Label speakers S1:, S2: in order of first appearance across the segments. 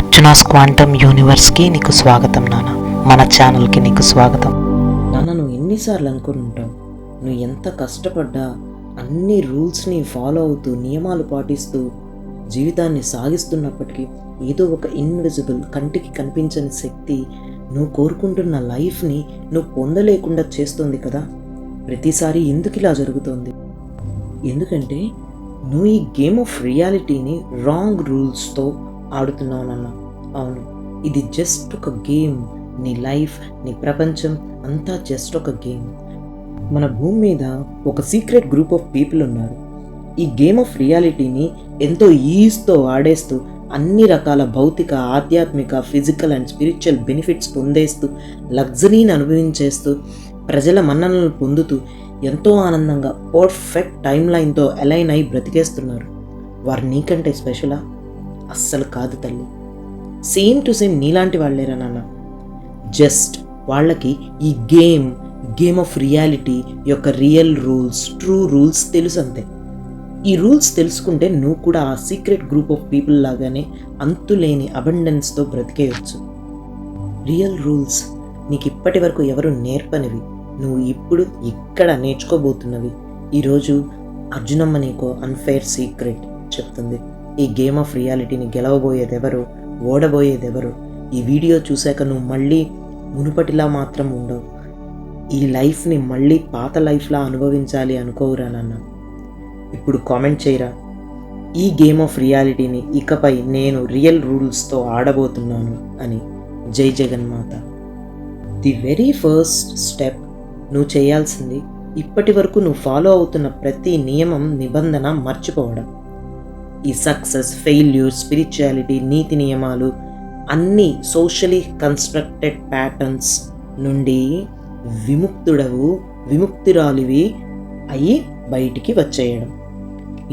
S1: Arjuna's quantum యూనివర్స్కి నీకు స్వాగతం నాన్న. మన ఛానల్కి నీకు స్వాగతం
S2: నాన్న. నువ్వు ఎన్నిసార్లు అనుకుని ఉంటావు, నువ్వు ఎంత కష్టపడ్డా అన్ని రూల్స్ని ఫాలో అవుతూ నియమాలు పాటిస్తూ జీవితాన్ని సాగిస్తున్నప్పటికీ ఏదో ఒక ఇన్విజిబుల్ కంటికి కనిపించని శక్తి నువ్వు కోరుకుంటున్న లైఫ్ని నువ్వు పొందలేకుండా చేస్తుంది కదా. ప్రతిసారి ఎందుకు ఇలా జరుగుతుంది? ఎందుకంటే నువ్వు ఈ గేమ్ ఆఫ్ రియాలిటీని రాంగ్ రూల్స్తో ఆడుతున్నావు నాన్న. అవును, ఇది జస్ట్ ఒక గేమ్. నీ లైఫ్, నీ ప్రపంచం అంతా జస్ట్ ఒక గేమ్. మన భూమి మీద ఒక సీక్రెట్ గ్రూప్ ఆఫ్ పీపుల్ ఉన్నారు. ఈ గేమ్ ఆఫ్ రియాలిటీని ఎంతో ఈజ్తో ఆడేస్తూ అన్ని రకాల భౌతిక, ఆధ్యాత్మిక, ఫిజికల్ అండ్ స్పిరిచువల్ బెనిఫిట్స్ పొందేస్తూ లగ్జరీని అనుభవించేస్తూ ప్రజల మన్ననలు పొందుతూ ఎంతో ఆనందంగా పర్ఫెక్ట్ టైం లైన్తో అలైన్ అయి బ్రతికేస్తున్నారు. వారు నీకంటే స్పెషలా? అస్సలు కాదు తల్లి. సేమ్ టు సేమ్ నీలాంటి వాళ్ళేరా నాన్న. జస్ట్ వాళ్ళకి ఈ గేమ్ ఆఫ్ రియాలిటీ యొక్క రియల్ రూల్స్, ట్రూ రూల్స్ తెలుసు అంతే. ఈ రూల్స్ తెలుసుకుంటే నువ్వు కూడా ఆ సీక్రెట్ గ్రూప్ ఆఫ్ పీపుల్ లాగానే అంతులేని అబండెన్స్తో బ్రతికేయచ్చు. రియల్ రూల్స్ నీకు ఇప్పటి వరకు ఎవరు నేర్పనివి, నువ్వు ఇప్పుడు ఇక్కడ నేర్చుకోబోతున్నవి. ఈరోజు అర్జునమ్మ నీకు అన్ఫెయిర్ సీక్రెట్ చెప్తుంది. ఈ గేమ్ ఆఫ్ రియాలిటీని గెలవబోయేదెవరు, ఓడబోయేదెవరు? ఈ వీడియో చూశాక నువ్వు మళ్ళీ మునుపటిలా మాత్రం ఉండవు. ఈ లైఫ్ని మళ్ళీ పాత లైఫ్లా అనుభవించాలి అనుకోవురా నాన్న. ఇప్పుడు కామెంట్ చేయరా, ఈ గేమ్ ఆఫ్ రియాలిటీని ఇకపై నేను రియల్ రూల్స్తో ఆడబోతున్నాను అని. జై జగన్మాత. ది వెరీ ఫస్ట్ స్టెప్ నువ్వు చేయాల్సింది, ఇప్పటి వరకు నువ్వు ఫాలో అవుతున్న ప్రతి నియమం, నిబంధన మర్చిపోవడం. ఈ సక్సెస్, ఫెయిల్యూర్, స్పిరిచువాలిటీ, నీతి నియమాలు అన్నీ సోషలీ కన్స్ట్రక్టెడ్ ప్యాటర్న్స్ నుండి విముక్తురాలివి అయ్యి బయటికి వచ్చేయడం.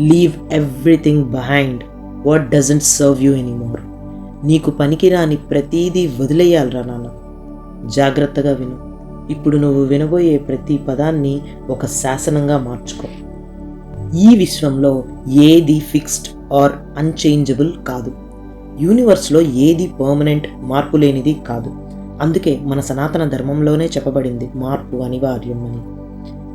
S2: Leave everything behind what doesn't serve you anymore. నీకు పనికిరాని ప్రతీదీ వదిలేయాలరా నాన్న. జాగ్రత్తగా విను. ఇప్పుడు నువ్వు వినబోయే ప్రతి పదాన్ని ఒక శాసనంగా మార్చుకో. ఈ విశ్వంలో ఏది ఫిక్స్డ్ ఆర్ అన్చేంజబుల్ కాదు. యూనివర్స్లో ఏది పర్మనెంట్, మార్పు లేనిది కాదు. అందుకే మన సనాతన ధర్మంలోనే చెప్పబడింది మార్పు అనివార్యం అని.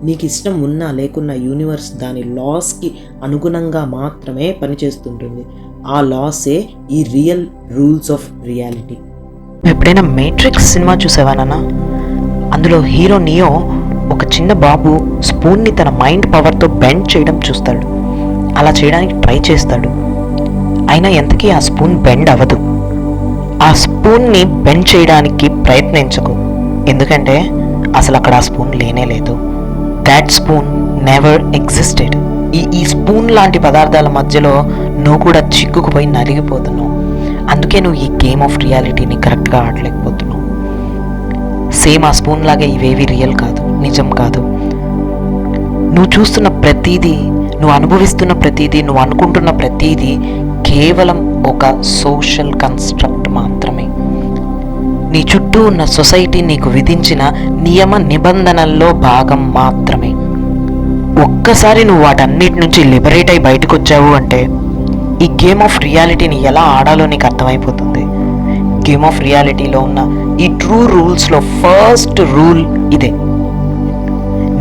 S2: నీకు ఇష్టం ఉన్నా లేకున్నా యూనివర్స్ దాని లాస్కి అనుగుణంగా మాత్రమే పనిచేస్తుంటుంది. ఆ లాసే ఈ రియల్ రూల్స్ ఆఫ్ రియాలిటీ.
S1: ఎప్పుడైనా మేట్రిక్స్ సినిమా చూసావా నాన్న? అందులో హీరో నియో ఒక చిన్న బాబు స్పూన్ని తన మైండ్ పవర్తో బెండ్ చేయడం చూస్తాడు. అలా చేయడానికి ట్రై చేస్తాడు. అయినా ఎంతకీ ఆ స్పూన్ బెండ్ అవ్వదు. ఆ స్పూన్ని బెండ్ చేయడానికి ప్రయత్నించకు, ఎందుకంటే అసలు అక్కడ ఆ స్పూన్ లేనే లేదు. That spoon never existed. ఈ స్పూన్ లాంటి పదార్థాల మధ్యలో నువ్వు కూడా చిక్కుకుపోయి నలిగిపోతున్నావు. అందుకే నువ్వు ఈ గేమ్ ఆఫ్ రియాలిటీని కరెక్ట్గా ఆడలేకపోతున్నావు. సేమ్ ఆ స్పూన్ లాగే ఇవేవి రియల్ కాదు, నిజం కాదు. నువ్వు చూస్తున్న ప్రతీదీ, నువ్వు అనుభవిస్తున్న ప్రతీదీ, నువ్వు అనుకుంటున్న ప్రతీదీ కేవలం ఒక సోషల్ కన్స్ట్రక్ట్ మాత్రమే. నీ చుట్టూ ఉన్న సొసైటీ నీకు విధించిన నియమ నిబంధనల్లో భాగం మాత్రమే. ఒక్కసారి నువ్వు వాటన్నిటి నుంచి లిబరేట్ అయి బయటకు వచ్చావు అంటే ఈ గేమ్ ఆఫ్ రియాలిటీని ఎలా ఆడాలో నీకు అర్థమైపోతుంది. గేమ్ ఆఫ్ రియాలిటీలో ఉన్న ఈ ట్రూ రూల్స్లో ఫస్ట్ రూల్ ఇదే.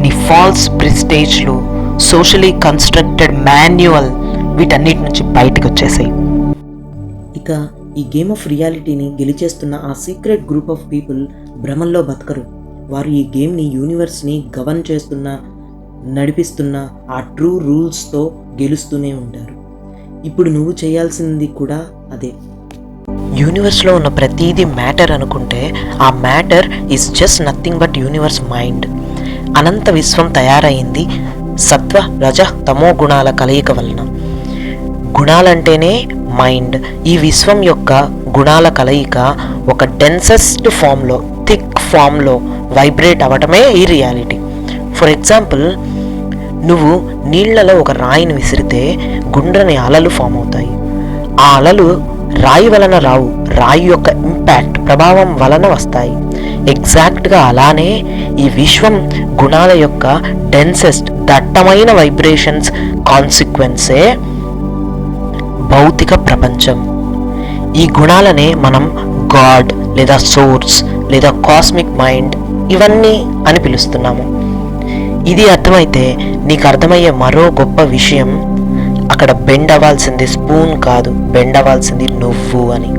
S1: నీ ఫాల్స్ ప్రెస్టేజ్లు, సోషలీ కన్స్ట్రక్టెడ్ మాన్యువల్, వీటన్నిటి నుంచి బయటకు వచ్చేసాయి.
S2: ఇక ఈ గేమ్ ఆఫ్ రియాలిటీని గెలిచేస్తున్న ఆ సీక్రెట్ గ్రూప్ ఆఫ్ పీపుల్ భ్రమంలో బతకరు. వారు ఈ గేమ్ని, యూనివర్స్ని గవర్న్ చేస్తున్న, నడిపిస్తున్న ఆ ట్రూ రూల్స్తో గెలుస్తూనే ఉంటారు. ఇప్పుడు నువ్వు చేయాల్సింది కూడా అదే.
S1: యూనివర్స్లో ఉన్న ప్రతీది మ్యాటర్ అనుకుంటే ఆ matter is just nothing but universe mind. అనంత విశ్వం తయారైంది సత్వ, రజ, తమో గుణాల కలయిక వలన. గుణాలంటేనే మైండ్. ఈ విశ్వం యొక్క గుణాల కలయిక ఒక డెన్సెస్ట్ ఫామ్లో, థిక్ ఫామ్లో వైబ్రేట్ అవ్వటమే ఈ రియాలిటీ. ఫర్ ఎగ్జాంపుల్, నువ్వు నీళ్లలో ఒక రాయిని విసిరితే గుండ్రని అలలు ఫామ్ అవుతాయి. ఆ అలలు రాయి వలన రావు, రాయి యొక్క ఇంపాక్ట్, ప్రభావం వలన వస్తాయి. ఎగ్జాక్ట్గా అలానే ఈ విశ్వం గుణాల యొక్క డెన్సెస్ట్, దట్టమైన వైబ్రేషన్స్ కాన్సిక్వెన్సే భౌతిక ప్రపంచం. ఈ గుణాలనే మనం గాడ్ లేదా సోర్స్ లేదా కాస్మిక్ మైండ్ ఇవన్నీ అని పిలుస్తున్నాము. ఇది అర్థమైతే నీకు అర్థమయ్యే మరో గొప్ప విషయం, అక్కడ బెండ్ అవ్వాల్సింది స్పూన్ కాదు, బెండ్ అవ్వాల్సింది నువ్వు అని.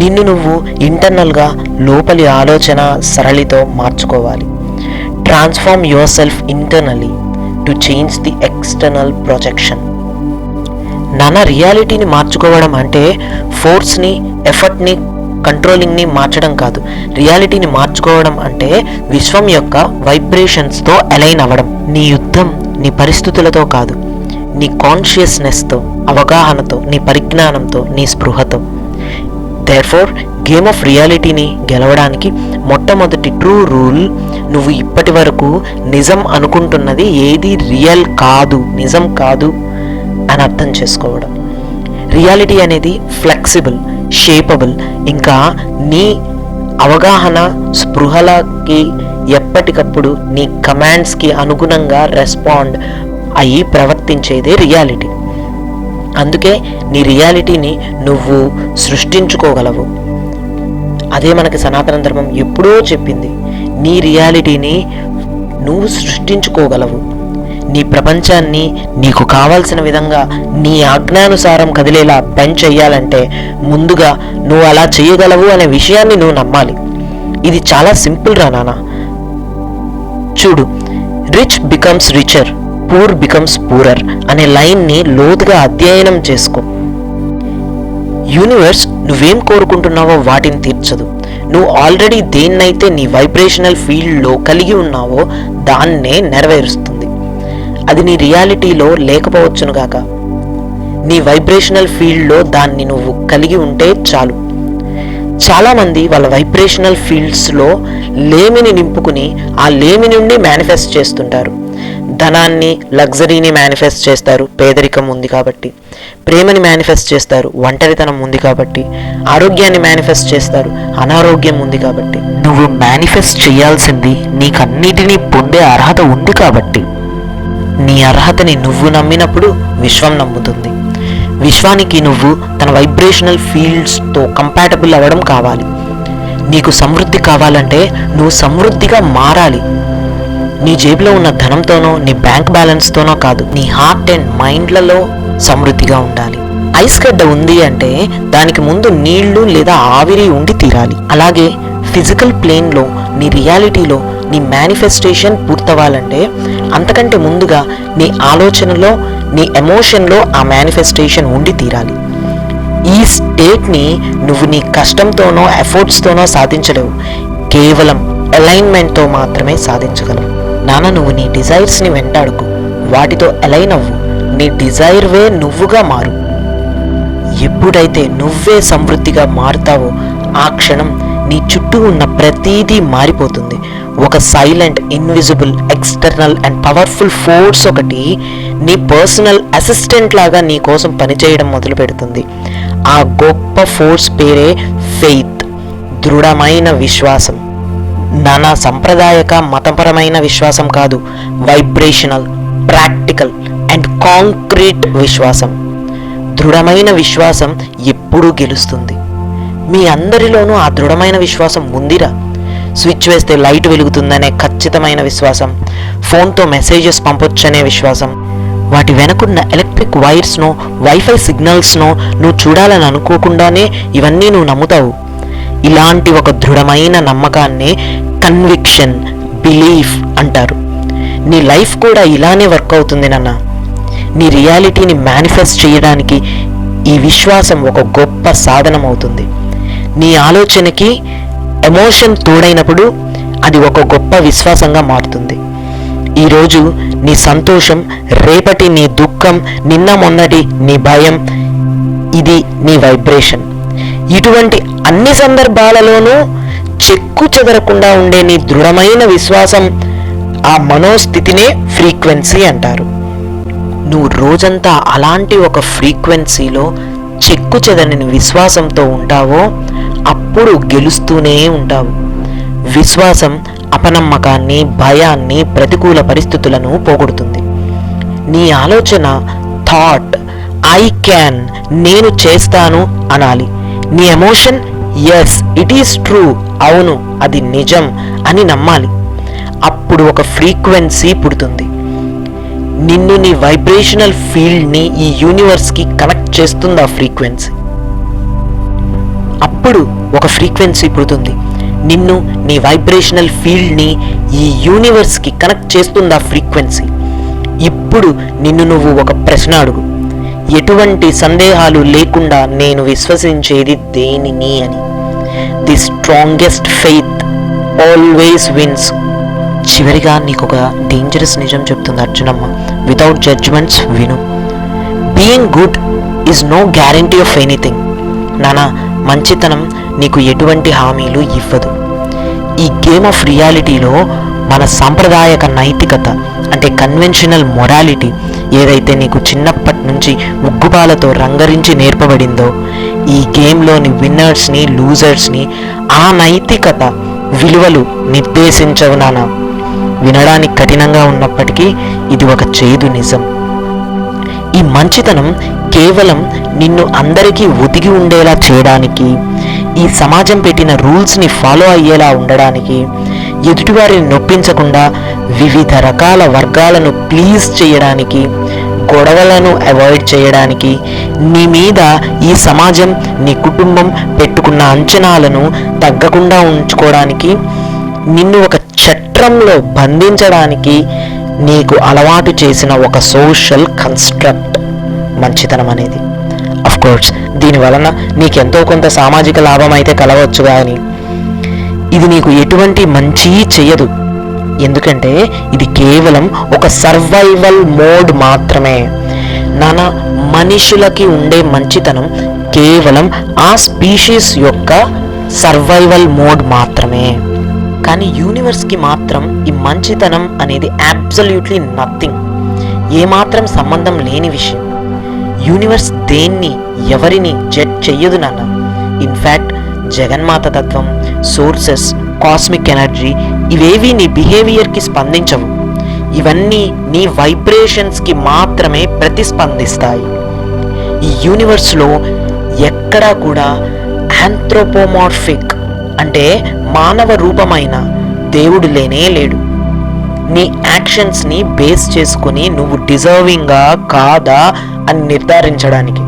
S1: నిన్ను నువ్వు ఇంటర్నల్గా లోపలి ఆలోచన సరళితో మార్చుకోవాలి. Transform your self internally to change the external projection. నాన్న, రియాలిటీని మార్చుకోవడం అంటే ఫోర్స్ని, ఎఫర్ట్ని, కంట్రోలింగ్ని మార్చడం కాదు. రియాలిటీని మార్చుకోవడం అంటే విశ్వం యొక్క వైబ్రేషన్స్తో అలైన్ అవ్వడం. నీ యుద్ధం నీ పరిస్థితులతో కాదు, నీ కాన్షియస్నెస్తో, అవగాహనతో, నీ పరిజ్ఞానంతో, నీ స్పృహతో. దేర్ఫోర్ గేమ్ ఆఫ్ రియాలిటీని గెలవడానికి మొట్టమొదటి ట్రూ రూల్, నువ్వు ఇప్పటి వరకు నిజం అనుకుంటున్నది ఏది రియల్ కాదు, నిజం కాదు అని అర్థం చేసుకోవడం. రియాలిటీ అనేది ఫ్లెక్సిబుల్, షేపబుల్, ఇంకా నీ అవగాహన స్పృహలకి ఎప్పటికప్పుడు నీ కమాండ్స్కి అనుగుణంగా రెస్పాండ్ అయ్యి ప్రవర్తించేదే రియాలిటీ. అందుకే నీ రియాలిటీని నువ్వు సృష్టించుకోగలవు. అదే మనకి సనాతన ధర్మం ఎప్పుడో చెప్పింది, నీ రియాలిటీని నువ్వు సృష్టించుకోగలవు. నీ ప్రపంచాన్ని నీకు కావాల్సిన విధంగా నీ ఆజ్ఞానుసారం కదిలేలా బెండ్ చెయ్యాలంటే ముందుగా నువ్వు అలా చేయగలవు అనే విషయాన్ని నువ్వు నమ్మాలి. ఇది చాలా సింపుల్ రా నాన్న. చూడు, rich becomes richer, poor becomes poorer అనే లైన్ని లోతుగా అధ్యయనం చేసుకో. యూనివర్స్ నువ్వేం కోరుకుంటున్నావో వాటిని తీర్చదు. నువ్వు ఆల్రెడీ దేన్నైతే నీ వైబ్రేషనల్ ఫీల్డ్లో కలిగి ఉన్నావో దాన్నే నెరవేరుస్తుంది. అది నీ రియాలిటీలో లేకపోవచ్చునుగాక, నీ వైబ్రేషనల్ ఫీల్డ్లో దాన్ని నువ్వు కలిగి ఉంటే చాలు. చాలామంది వాళ్ళ వైబ్రేషనల్ ఫీల్డ్స్లో లేమిని నింపుకుని ఆ లేమి నుండి మేనిఫెస్ట్ చేస్తుంటారు. ధనాన్ని, లగ్జరీని మేనిఫెస్ట్ చేస్తారు, పేదరికం ఉంది కాబట్టి. ప్రేమని మేనిఫెస్ట్ చేస్తారు, ఒంటరితనం ఉంది కాబట్టి. ఆరోగ్యాన్ని మేనిఫెస్ట్ చేస్తారు, అనారోగ్యం ఉంది కాబట్టి. నువ్వు మేనిఫెస్ట్ చేయాల్సింది నీకన్నిటినీ పొందే అర్హత ఉంది కాబట్టి. నీ అర్హతని నువ్వు నమ్మినప్పుడు విశ్వం నమ్ముతుంది. విశ్వానికి నువ్వు తన వైబ్రేషనల్ ఫీల్డ్స్తో కంపాటబుల్ అవ్వడం కావాలి. నీకు సమృద్ధి కావాలంటే నువ్వు సమృద్ధిగా మారాలి. నీ జేబులో ఉన్న ధనంతోనో, నీ బ్యాంక్ బ్యాలెన్స్తోనో కాదు, నీ హార్ట్ అండ్ మైండ్లలో సమృద్ధిగా ఉండాలి. ఐస్ గడ్డ ఉంది అంటే దానికి ముందు నీళ్లు లేదా ఆవిరి ఉండి తీరాలి. అలాగే ఫిజికల్ ప్లేన్లో, నీ రియాలిటీలో నీ మేనిఫెస్టేషన్ పూర్తవ్వాలంటే అంతకంటే ముందుగా నీ ఆలోచనలో, నీ ఎమోషన్లో ఆ మేనిఫెస్టేషన్ ఉండి తీరాలి. ఈ స్టేట్ని నువ్వు నీ కష్టంతోనో, ఎఫర్ట్స్తోనో సాధించలేవు. కేవలం అలైన్మెంట్తో మాత్రమే సాధించగలవు. నాన్న, నువ్వు నీ డిజైర్స్ని వెంటాడుకు, వాటితో అలైన్ అవ్వు. నీ డిజైర్ వే నువ్వుగా మారు. ఎప్పుడైతే నువ్వే సమృద్ధిగా మారుతావో ఆ క్షణం నీ చుట్టూ ఉన్న ప్రతీదీ మారిపోతుంది. ఒక silent, invisible, external and powerful force ఒకటి నీ పర్సనల్ అసిస్టెంట్ లాగా నీ కోసం పనిచేయడం మొదలు పెడుతుంది. ఆ గొప్ప ఫోర్స్ పేరే ఫెయిత్, దృఢమైన విశ్వాసం. నానా సంప్రదాయక మతపరమైన విశ్వాసం కాదు, వైబ్రేషనల్, ప్రాక్టికల్ అండ్ కాంక్రీట్ విశ్వాసం. దృఢమైన విశ్వాసం ఎప్పుడూ గెలుస్తుంది. మీ అందరిలోనూ ఆ దృఢమైన విశ్వాసం ఉందిరా. స్విచ్ వేస్తే లైట్ వెలుగుతుందనే ఖచ్చితమైన విశ్వాసం, ఫోన్తో మెసేజెస్ పంపొచ్చనే విశ్వాసం, వాటి వెనకున్న ఎలక్ట్రిక్ వైర్స్నో, వైఫై సిగ్నల్స్నో నువ్వు చూడాలని అనుకోకుండానే ఇవన్నీ నువ్వు నమ్ముతావు. ఇలాంటి ఒక దృఢమైన నమ్మకాన్ని కన్విక్షన్, బిలీఫ్ అంటారు. నీ లైఫ్ కూడా ఇలానే వర్క్ అవుతుంది నాన్న. నీ రియాలిటీని మేనిఫెస్ట్ చేయడానికి ఈ విశ్వాసం ఒక గొప్ప సాధనం అవుతుంది. నీ ఆలోచనకి ఎమోషన్ తోడైనప్పుడు అది ఒక గొప్ప విశ్వాసంగా మారుతుంది. ఈరోజు నీ సంతోషం, రేపటి నీ దుఃఖం, నిన్న మొన్నటి నీ భయం, ఇది నీ వైబ్రేషన్. ఇటువంటి అన్ని సందర్భాలలోనూ చెక్కు చెదరకుండా ఉండే నీ దృఢమైన విశ్వాసం, ఆ మనోస్థితినే ఫ్రీక్వెన్సీ అంటారు. నువ్వు రోజంతా అలాంటి ఒక ఫ్రీక్వెన్సీలో చెక్కు చెదరని విశ్వాసంతో ఉంటావో అప్పుడు గెలుస్తూనే ఉంటావు. విశ్వాసం అపనమ్మకాన్ని, భయాన్ని, ప్రతికూల పరిస్థితులను పోగొడుతుంది. నీ ఆలోచన, థాట్, ఆ ఐ క్యాన్, నేను చేస్తాను అనాలి. నీ emotions it is true, అవును అది నిజం అని నమ్మాలి. అప్పుడు ఒక ఫ్రీక్వెన్సీ పుడుతుంది. నిన్ను నీ వైబ్రేషనల్ ఫీల్డ్ని ఈ యూనివర్స్కి కనెక్ట్ చేస్తుంది ఆ ఫ్రీక్వెన్సీ. అప్పుడు ఒక ఫ్రీక్వెన్సీ పుడుతుంది. నిన్ను నీ వైబ్రేషనల్ ఫీల్డ్ని ఈ యూనివర్స్కి కనెక్ట్ చేస్తుంది ఆ ఫ్రీక్వెన్సీ. ఇప్పుడు నిన్ను నువ్వు ఒక ప్రశ్న అడుగు, ఎటువంటి సందేహాలు లేకుండా నేను విశ్వసించేది దేనిని అని. The strongest faith always wins. చివరిగా నీకు ఒక డేంజరస్ నిజం చెప్తుంది అర్జునమ్మ. వితౌట్ జడ్జ్మెంట్స్ విను. Being good is no guarantee of anything. నానా, మంచితనం నీకు ఎటువంటి హామీలు ఇవ్వదు. ఈ గేమ్ ఆఫ్ రియాలిటీలో మన సాంప్రదాయక నైతికత అంటే కన్వెన్షనల్ మొరాలిటీ ఏదైతే నీకు చిన్నప్పటి నుంచి ముగ్గుపాలతో రంగరించి నేర్పబడిందో, ఈ గేమ్లోని విన్నర్స్ని లూజర్స్ని ఆ నైతికత విలువలు నిర్దేశించవు నానా. వినడానికి కఠినంగా ఉన్నప్పటికీ ఇది ఒక చేదు నిజం. ఈ మంచితనం కేవలం నిన్ను అందరికీ ఒదిగి ఉండేలా చేయడానికి, ఈ సమాజం పెట్టిన రూల్స్ని ఫాలో అయ్యేలా ఉండడానికి, ఎదుటివారిని నొప్పించకుండా వివిధ రకాల వర్గాలను ప్లీజ్ చేయడానికి, గొడవలను అవాయిడ్ చేయడానికి, నీ మీద ఈ సమాజం నీ కుటుంబం పెట్టుకున్న అంచనాలను తగ్గకుండా ఉంచుకోవడానికి, నిన్ను ఒక చట్రంలో బంధించడానికి నీకు అలవాటు చేసిన ఒక సోషల్ కన్స్ట్రక్ట్ మంచితనం అనేది. అఫ్ కోర్స్ దీని వలన నీకెంతో కొంత సామాజిక లాభం అయితే కలవచ్చు, కానీ ఇది నీకు ఎటువంటి మంచి చెయ్యదు. ఎందుకంటే ఇది కేవలం ఒక సర్వైవల్ మోడ్ మాత్రమే. నానా, మనుషులకి ఉండే మంచితనం కేవలం ఆ స్పీషీస్ యొక్క సర్వైవల్ మోడ్ మాత్రమే. కానీ యూనివర్స్కి మాత్రం ఈ మంచితనం అనేది అబ్సల్యూట్లీ నథింగ్, ఏమాత్రం సంబంధం లేని విషయం. యూనివర్స్ దేన్ని ఎవరిని జడ్జ్ చెయ్యదు నాన్న. ఇన్ఫ్యాక్ట్ జగన్మాత తత్వం, సోర్సెస్, కాస్మిక్ ఎనర్జీ ఇవేవి నీ బిహేవియర్కి స్పందించవు. ఇవన్నీ నీ వైబ్రేషన్స్కి మాత్రమే ప్రతిస్పందిస్తాయి. ఈ యూనివర్స్లో ఎక్కడా కూడా ఆంథ్రోపోమార్ఫిక్ అంటే మానవ రూపమైన దేవుడు లేనే లేడు. నీ యాక్షన్స్ని బేస్ చేసుకుని నువ్వు డిజర్వింగా కాదా అని నిర్ధారించడానికి.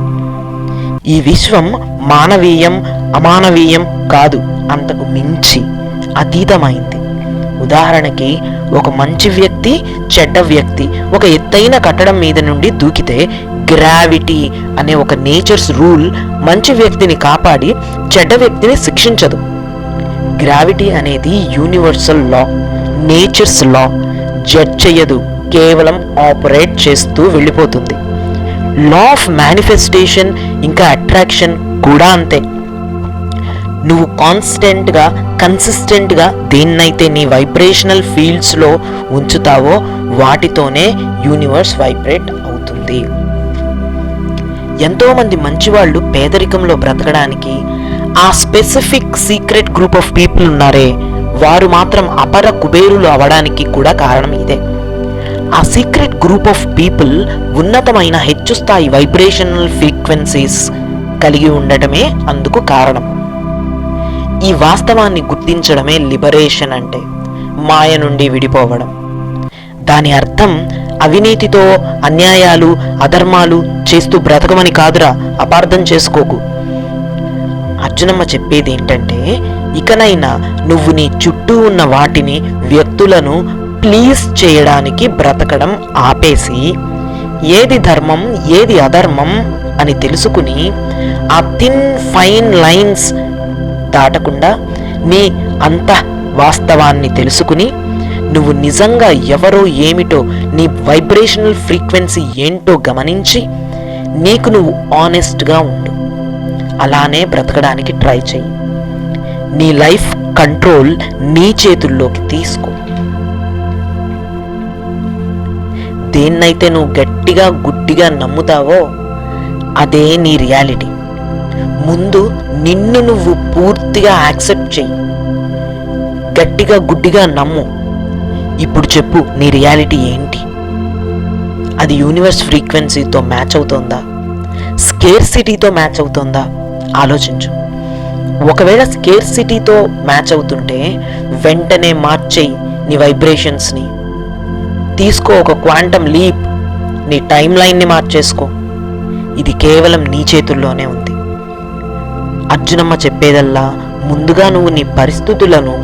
S1: ఈ విశ్వం మానవీయం అమానవీయం కాదు, అంతకు మించి అతీతమైంది. ఉదాహరణకి ఒక మంచి వ్యక్తి చెడ్డ వ్యక్తి ఒక ఎత్తైన కట్టడం మీద నుండి దూకితే గ్రావిటీ అనే ఒక నేచర్స్ రూల్ మంచి వ్యక్తిని కాపాడి చెడ్డ వ్యక్తిని శిక్షించదు. గ్రావిటీ అనేది universal law, nature's law, judge చెయ్యదు, కేవలం ఆపరేట్ చేస్తూ వెళ్ళిపోతుంది. లా ఆఫ్ మేనిఫెస్టేషన్ ఇంకా అట్రాక్షన్ కూడా అంతే. నువ్వు కాన్స్టెంట్గా కన్సిస్టెంట్గా దేన్నైతే నీ వైబ్రేషనల్ ఫీల్డ్స్లో ఉంచుతావో వాటితోనే యూనివర్స్ వైబ్రేట్ అవుతుంది. ఎంతోమంది మంచివాళ్ళు పేదరికంలో బ్రతకడానికి, ఆ specific secret group of people ఉన్నారే వారు మాత్రం అపర కుబేరులు అవడానికి కూడా కారణం ఇదే. ఆ సీక్రెట్ గ్రూప్ ఆఫ్ పీపుల్ ఉన్నతమైన హెచ్చు స్థాయి వైబ్రేషనల్ ఫ్రీక్వెన్సీస్ కలిగి ఉండటమే అందుకు కారణం. ఈ వాస్తవాన్ని గుర్తించడమే లిబరేషన్ అంటే, మాయ నుండి విడిపోవడం. దాని అర్థం అవినీతితో అన్యాయాలు అధర్మాలు చేస్తూ బ్రతకమని కాదురా, అపార్థం చేసుకోకు. అర్జునమ్మ చెప్పేది ఏంటంటే, ఇకనైనా నువ్వు నీ చుట్టూ ఉన్న వాటిని వ్యక్తులను ప్లీజ్ చేయడానికి బ్రతకడం ఆపేసి ఏది ధర్మం ఏది అధర్మం అని తెలుసుకుని ఆ థిన్ ఫైన్ లైన్స్ దాటకుండా నీ అంత వాస్తవాన్ని తెలుసుకుని నువ్వు నిజంగా ఎవరో ఏమిటో నీ వైబ్రేషనల్ ఫ్రీక్వెన్సీ ఏంటో గమనించి నీకు నువ్వు ఆనెస్ట్గా ఉండు. అలానే బ్రతకడానికి ట్రై చెయ్యి. నీ లైఫ్ కంట్రోల్ నీ చేతుల్లోకి తీసుకో. దేన్నైతే నువ్వు గట్టిగా గుడ్డిగా నమ్ముతావో అదే నీ రియాలిటీ. ముందు నిన్ను నువ్వు పూర్తిగా యాక్సెప్ట్ చెయ్యి. గట్టిగా గుడ్డిగా నమ్ము. ఇప్పుడు చెప్పు, నీ రియాలిటీ ఏంటి? అది యూనివర్స్ ఫ్రీక్వెన్సీతో మ్యాచ్ అవుతుందా? స్కేర్సిటీతో మ్యాచ్ అవుతుందా ఆలోచించు. ఒకవేళ స్కేర్సిటీతో మ్యాచ్ అవుతుంటే వెంటనే మార్చేయి నీ వైబ్రేషన్స్ని. తీసుకో ఒక క్వాంటమ్ లీప్, నీ టైం లైన్ని మార్చేసుకో. ఇది కేవలం నీ చేతుల్లోనే ఉంది. అర్జునమ్మ చెప్పేదల్లా ముందుగా నువ్వు నీ పరిస్థితులను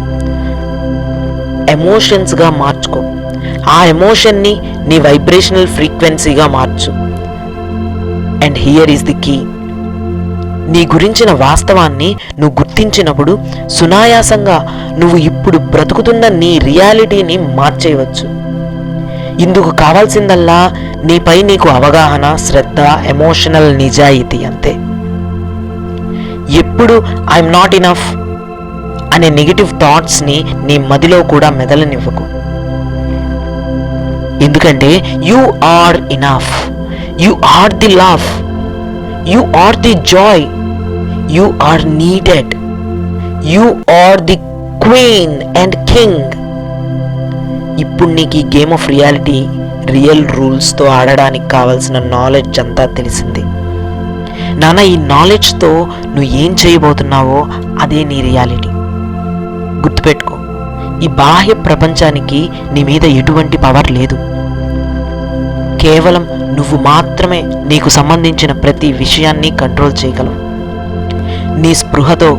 S1: ఎమోషన్స్గా మార్చుకో. ఆ ఎమోషన్ని నీ వైబ్రేషనల్ ఫ్రీక్వెన్సీగా మార్చు. And here is the key. నీ గురించిన వాస్తవాన్ని నువ్వు గుర్తించినప్పుడు సునాయాసంగా నువ్వు ఇప్పుడు బ్రతుకుతున్న నీ రియాలిటీని మార్చేయవచ్చు. ఇందుకు కావాల్సిందల్లా నీపై నీకు అవగాహన, శ్రద్ధ, ఎమోషనల్ నిజాయితీ, అంతే. ఎప్పుడు ఐఎమ్ నాట్ ఇనఫ్ అనే నెగిటివ్ థాట్స్ని నీ మదిలో కూడా మెదలనివ్వకు. ఎందుకంటే you are enough, you are the love, you are the joy, you are needed, you are the queen and king. ఇప్పుడు నీకు ఈ గేమ్ ఆఫ్ రియాలిటీ రియల్ రూల్స్తో ఆడడానికి కావాల్సిన నాలెడ్జ్ అంతా తెలిసింది. నాన్న, ఈ నాలెడ్జ్తో నువ్వు ఏం చేయబోతున్నావో అదే నీ రియాలిటీ. గుర్తుపెట్టుకో, ఈ బాహ్య ప్రపంచానికి నీ మీద ఎటువంటి పవర్ లేదు. కేవలం నువ్వు మాత్రమే నీకు సంబంధించిన ప్రతి విషయాన్ని కంట్రోల్ చేయగలవు. నీ స్పృహతో,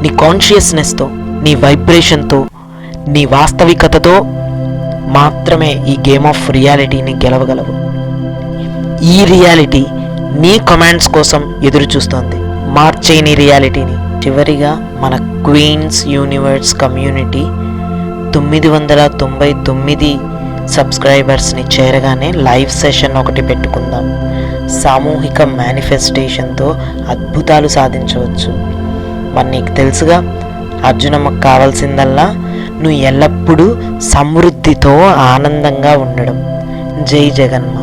S1: నీ కాన్షియస్నెస్తో, నీ వైబ్రేషన్తో, నీ వాస్తవికతతో మాత్రమే ఈ గేమ్ ఆఫ్ రియాలిటీని గెలవగలవు. ఈ రియాలిటీ నీ కమాండ్స్ కోసం ఎదురు చూస్తోంది. మార్చే నీ రియాలిటీని. చివరిగా మన క్వీన్స్ యూనివర్స్ కమ్యూనిటీ 999 సబ్స్క్రైబర్స్ని చేరగానే లైవ్ సెషన్ ఒకటి పెట్టుకుందాం. సామూహిక మేనిఫెస్టేషన్తో అద్భుతాలు సాధించవచ్చు. మరి నీకు తెలుసుగా, అర్జునమ్మకు కావాల్సిందల్లా నువ్వు ఎల్లప్పుడూ సమృద్ధితో ఆనందంగా ఉండడం. జై జగన్మాత.